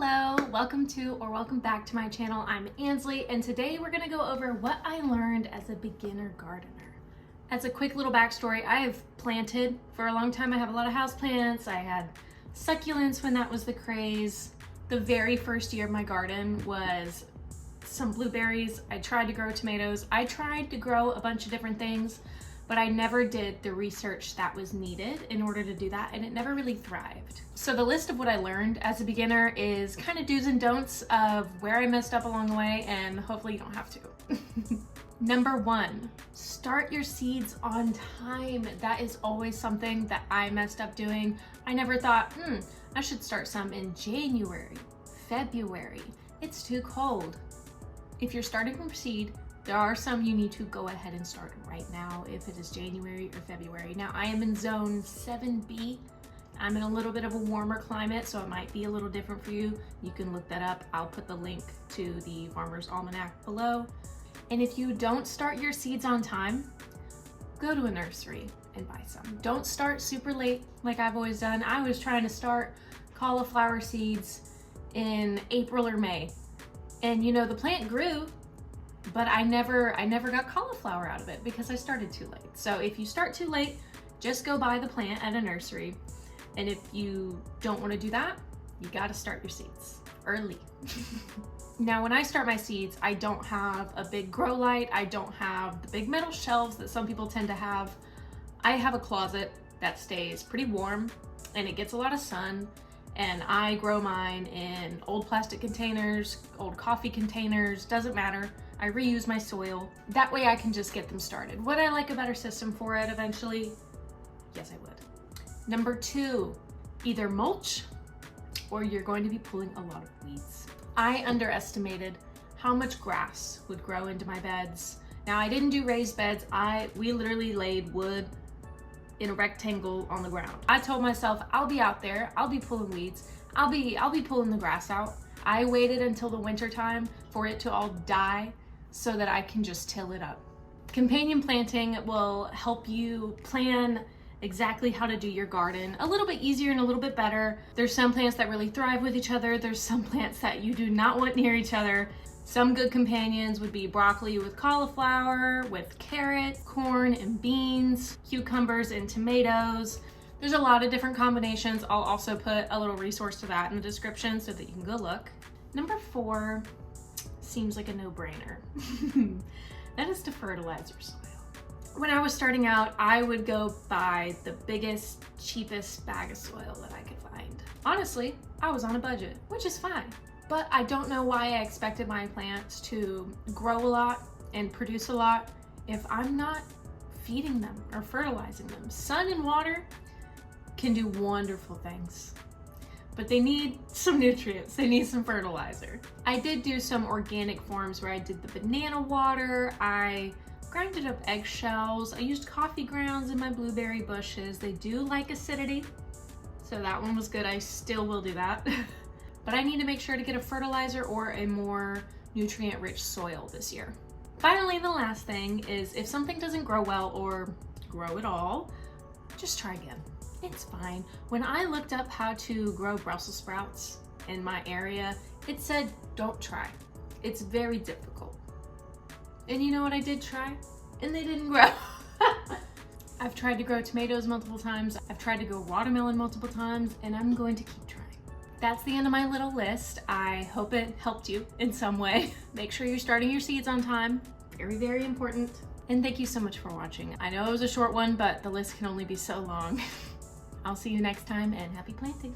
Hello, welcome back to my channel. I'm Ansley, and today we're gonna go over what I learned as a beginner gardener. As a quick little backstory, I have planted for a long time. I have a lot of houseplants. I had succulents when that was the craze. The very first year of my garden was some blueberries. I tried to grow tomatoes. I tried to grow a bunch of different things, but I never did the research that was needed in order to do that, and it never really thrived. So the list of what I learned as a beginner is kind of do's and don'ts of where I messed up along the way, and hopefully you don't have to. Number 1, start your seeds on time. That is always something that I messed up doing. I never thought, I should start some in January, February. It's too cold. If you're starting from seed, there are some you need to go ahead and start right now if it is January or February. Now I am in zone 7B. I'm in a little bit of a warmer climate, so it might be a little different for you. You can look that up. I'll put the link to the Farmer's Almanac below. And if you don't start your seeds on time, go to a nursery and buy some. Don't start super late like I've always done. I was trying to start cauliflower seeds in April or May. And you know, the plant grew, but I never got cauliflower out of it because I started too late. So if you start too late, just go buy the plant at a nursery. And if you don't want to do that, you got to start your seeds early. Now, when I start my seeds, I don't have a big grow light. I don't have the big metal shelves that some people tend to have. I have a closet that stays pretty warm and it gets a lot of sun. And I grow mine in old plastic containers, old coffee containers, doesn't matter. I reuse my soil. That way I can just get them started. Would I like a better system for it eventually? Yes, I would. Number 2, either mulch or you're going to be pulling a lot of weeds. I underestimated how much grass would grow into my beds. Now I didn't do raised beds. We literally laid wood in a rectangle on the ground. I told myself I'll be out there, I'll be pulling weeds, I'll be pulling the grass out. I waited until the winter time for it to all die so that I can just till it up. Companion planting will help you plan exactly how to do your garden a little bit easier and a little bit better. There's some plants that really thrive with each other. There's some plants that you do not want near each other. Some good companions would be broccoli with cauliflower, with carrot, corn and beans, cucumbers and tomatoes. There's a lot of different combinations. I'll also put a little resource to that in the description so that you can go look. Number 4 seems like a no-brainer. That is to fertilize your soil. When I was starting out, I would go buy the biggest, cheapest bag of soil that I could find. Honestly, I was on a budget, which is fine. But I don't know why I expected my plants to grow a lot and produce a lot if I'm not feeding them or fertilizing them. Sun and water can do wonderful things, but they need some nutrients. They need some fertilizer. I did do some organic forms where I did the banana water. I grinded up eggshells. I used coffee grounds in my blueberry bushes. They do like acidity, so that one was good. I still will do that. But I need to make sure to get a fertilizer or a more nutrient-rich soil this year. Finally, the last thing is if something doesn't grow well or grow at all, just try again. It's fine. When I looked up how to grow Brussels sprouts in my area, it said, don't try. It's very difficult. And you know what I did try? And they didn't grow. I've tried to grow tomatoes multiple times. I've tried to grow watermelon multiple times, and I'm going to keep trying. That's the end of my little list. I hope it helped you in some way. Make sure you're starting your seeds on time. Very, very important. And thank you so much for watching. I know it was a short one, but the list can only be so long. I'll see you next time, and happy planting.